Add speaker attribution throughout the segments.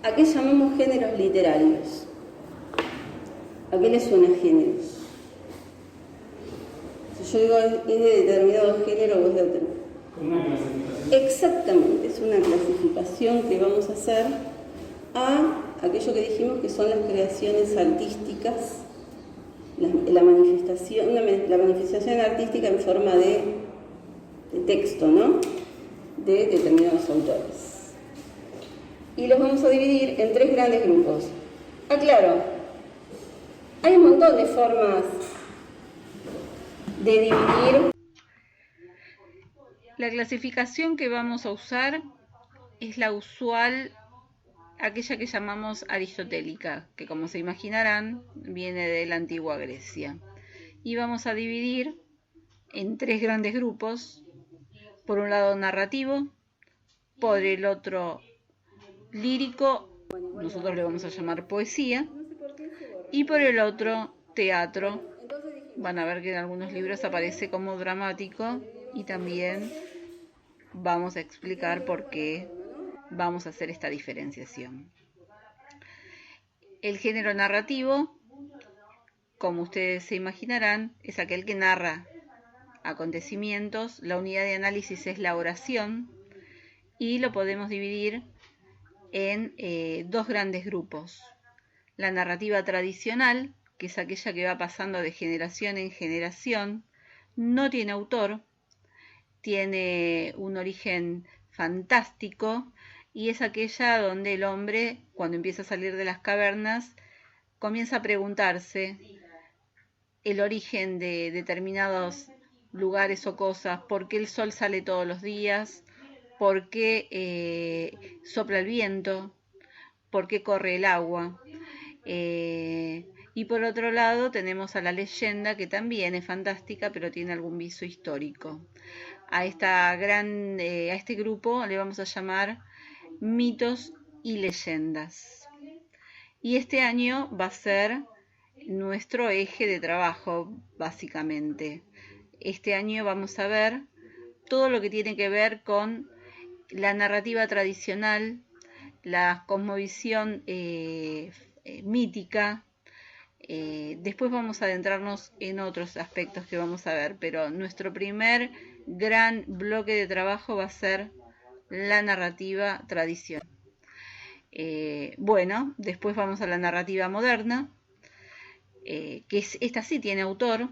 Speaker 1: ¿A qué llamamos géneros literarios? ¿A qué les suena géneros? Si yo digo es de determinado género o es de otro.
Speaker 2: Como una clasificación.
Speaker 1: Exactamente, es una clasificación que vamos a hacer a aquello que dijimos que son las creaciones artísticas, la manifestación artística en forma de texto, ¿no? De determinados autores. Y los vamos a dividir en 3 grandes grupos. Aclaro, hay un montón de formas de dividir.
Speaker 3: La clasificación que vamos a usar es la usual, aquella que llamamos aristotélica, que como se imaginarán viene de la antigua Grecia. Y vamos a dividir en 3 grandes grupos, por un lado narrativo, por el otro lírico, nosotros le vamos a llamar poesía, y por el otro teatro. Van a ver que en algunos libros aparece como dramático y también vamos a explicar por qué vamos a hacer esta diferenciación. El género narrativo, como ustedes se imaginarán, es aquel que narra acontecimientos. La unidad de análisis es la oración y lo podemos dividir en 2 grandes grupos. La narrativa tradicional, que es aquella que va pasando de generación en generación, no tiene autor, tiene un origen fantástico y es aquella donde el hombre, cuando empieza a salir de las cavernas, comienza a preguntarse el origen de determinados lugares o cosas, por qué el sol sale todos los días, por qué sopla el viento, por qué corre el agua. Y por otro lado tenemos a la leyenda, que también es fantástica, pero tiene algún viso histórico. A este grupo le vamos a llamar mitos y leyendas. Y este año va a ser nuestro eje de trabajo, básicamente. Este año vamos a ver todo lo que tiene que ver con la narrativa tradicional, la cosmovisión mítica. Después vamos a adentrarnos en otros aspectos que vamos a ver, pero nuestro primer gran bloque de trabajo va a ser la narrativa tradicional. Bueno, después vamos a la narrativa moderna, esta sí tiene autor,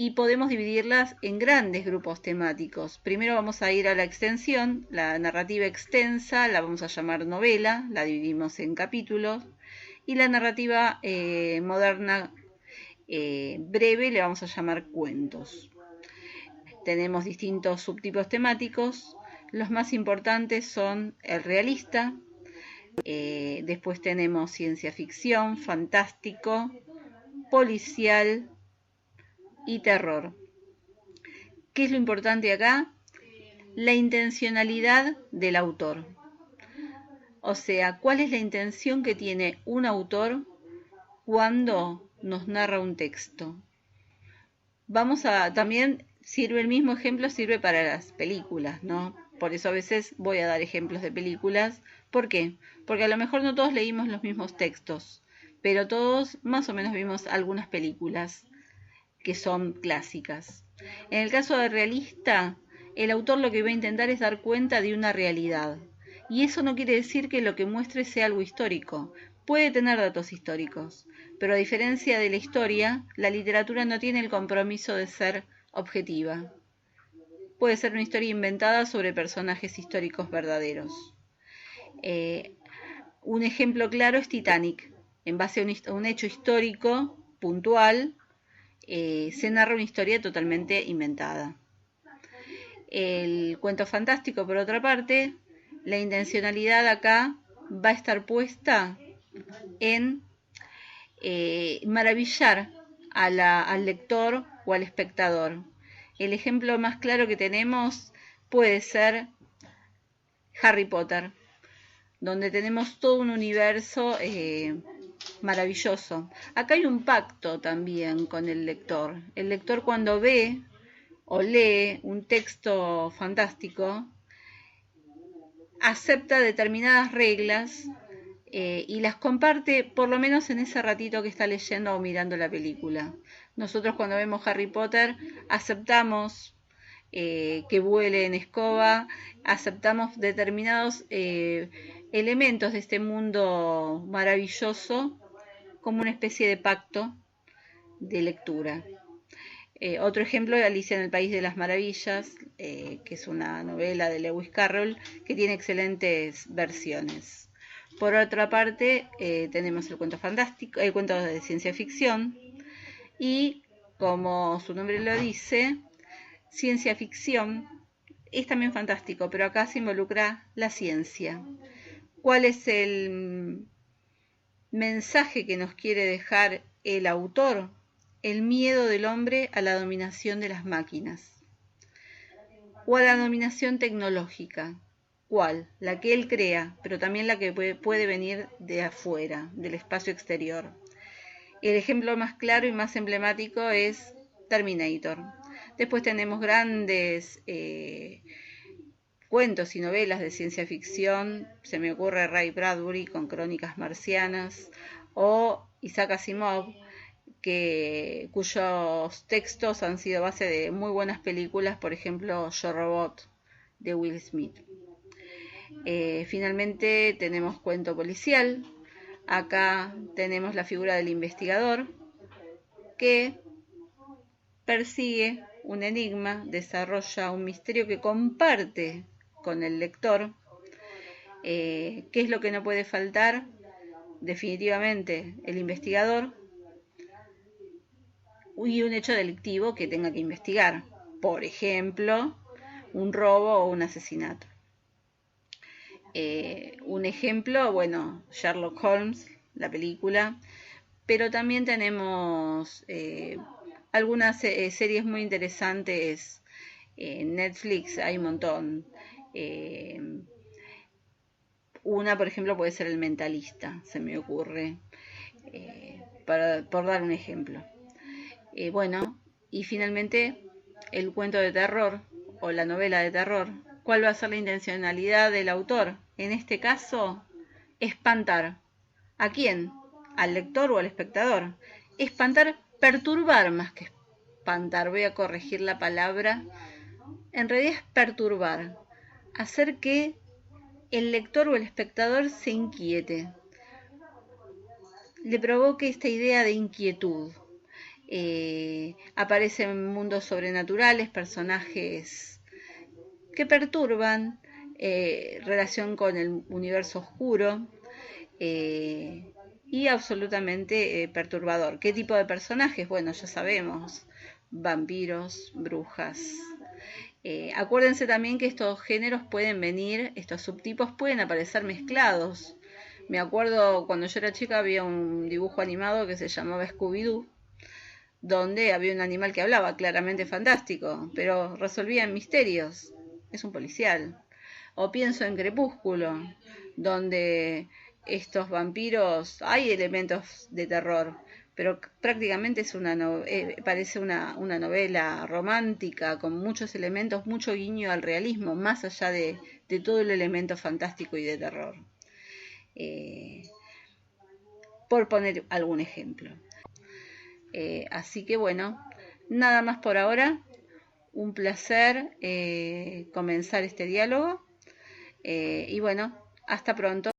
Speaker 3: y podemos dividirlas en grandes grupos temáticos. Primero vamos a ir a la extensión, la narrativa extensa la vamos a llamar novela, la dividimos en capítulos, y la narrativa moderna breve le vamos a llamar cuentos. Tenemos distintos subtipos temáticos, los más importantes son el realista, después tenemos ciencia ficción, fantástico, policial y terror. ¿Qué es lo importante acá? La intencionalidad del autor. O sea, ¿cuál es la intención que tiene un autor cuando nos narra un texto? También sirve el mismo ejemplo, sirve para las películas, ¿no? Por eso a veces voy a dar ejemplos de películas. ¿Por qué? Porque a lo mejor no todos leímos los mismos textos, pero todos más o menos vimos algunas películas que son clásicas. En el caso de realista, el autor lo que va a intentar es dar cuenta de una realidad. Y eso no quiere decir que lo que muestre sea algo histórico. Puede tener datos históricos, pero a diferencia de la historia, la literatura no tiene el compromiso de ser objetiva. Puede ser una historia inventada sobre personajes históricos verdaderos. Un ejemplo claro es Titanic. En base a un hecho histórico puntual, se narra una historia totalmente inventada. El cuento fantástico, por otra parte, la intencionalidad acá va a estar puesta en maravillar al lector o al espectador. El ejemplo más claro que tenemos puede ser Harry Potter, donde tenemos todo un universo maravilloso. Acá hay un pacto también con el lector. El lector, cuando ve o lee un texto fantástico, acepta determinadas reglas y las comparte por lo menos en ese ratito que está leyendo o mirando la película. Nosotros cuando vemos Harry Potter aceptamos que vuele en escoba, aceptamos determinados elementos de este mundo maravilloso como una especie de pacto de lectura. Otro ejemplo es Alicia en el País de las Maravillas, que es una novela de Lewis Carroll que tiene excelentes versiones. Por otra parte, tenemos el cuento fantástico, el cuento de ciencia ficción, y como su nombre lo dice, ciencia ficción es también fantástico, pero acá se involucra la ciencia. ¿Cuál es el mensaje que nos quiere dejar el autor? El miedo del hombre a la dominación de las máquinas o a la dominación tecnológica. ¿Cuál? La que él crea, pero también la que puede venir de afuera, del espacio exterior. El ejemplo más claro y más emblemático es Terminator. Después tenemos grandes cuentos y novelas de ciencia ficción. Se me ocurre Ray Bradbury con Crónicas Marcianas o Isaac Asimov, cuyos textos han sido base de muy buenas películas, por ejemplo Yo Robot de Will Smith. Finalmente tenemos cuento policial. Acá tenemos la figura del investigador que persigue un enigma, desarrolla un misterio que comparte con el lector. ¿Qué es lo que no puede faltar? Definitivamente el investigador y un hecho delictivo que tenga que investigar, por ejemplo, un robo o un asesinato. Un ejemplo, bueno, Sherlock Holmes, la película, pero también tenemos algunas series muy interesantes en Netflix, hay un montón. Una, por ejemplo, puede ser El Mentalista, se me ocurre, por dar un ejemplo. Bueno, y finalmente el cuento de terror o la novela de terror. ¿Cuál va a ser la intencionalidad del autor? En este caso, espantar. ¿A quién? ¿Al lector o al espectador? Espantar, perturbar más que espantar. Voy a corregir la palabra. En realidad es perturbar. Hacer que el lector o el espectador se inquiete. Le provoque esta idea de inquietud. Aparecen mundos sobrenaturales, personajes que perturban, relación con el universo oscuro y absolutamente perturbador. ¿Qué tipo de personajes? Bueno, ya sabemos, vampiros, brujas. Acuérdense también que estos géneros pueden venir, estos subtipos pueden aparecer mezclados. Me acuerdo cuando yo era chica había un dibujo animado que se llamaba Scooby-Doo, donde había un animal que hablaba, claramente fantástico, pero resolvía misterios. Es un policial. O pienso en Crepúsculo, donde estos vampiros, hay elementos de terror, pero prácticamente es parece una novela romántica con muchos elementos, mucho guiño al realismo, más allá de todo el elemento fantástico y de terror. Por poner algún ejemplo. Así que bueno, nada más por ahora. Un placer comenzar este diálogo y bueno, hasta pronto.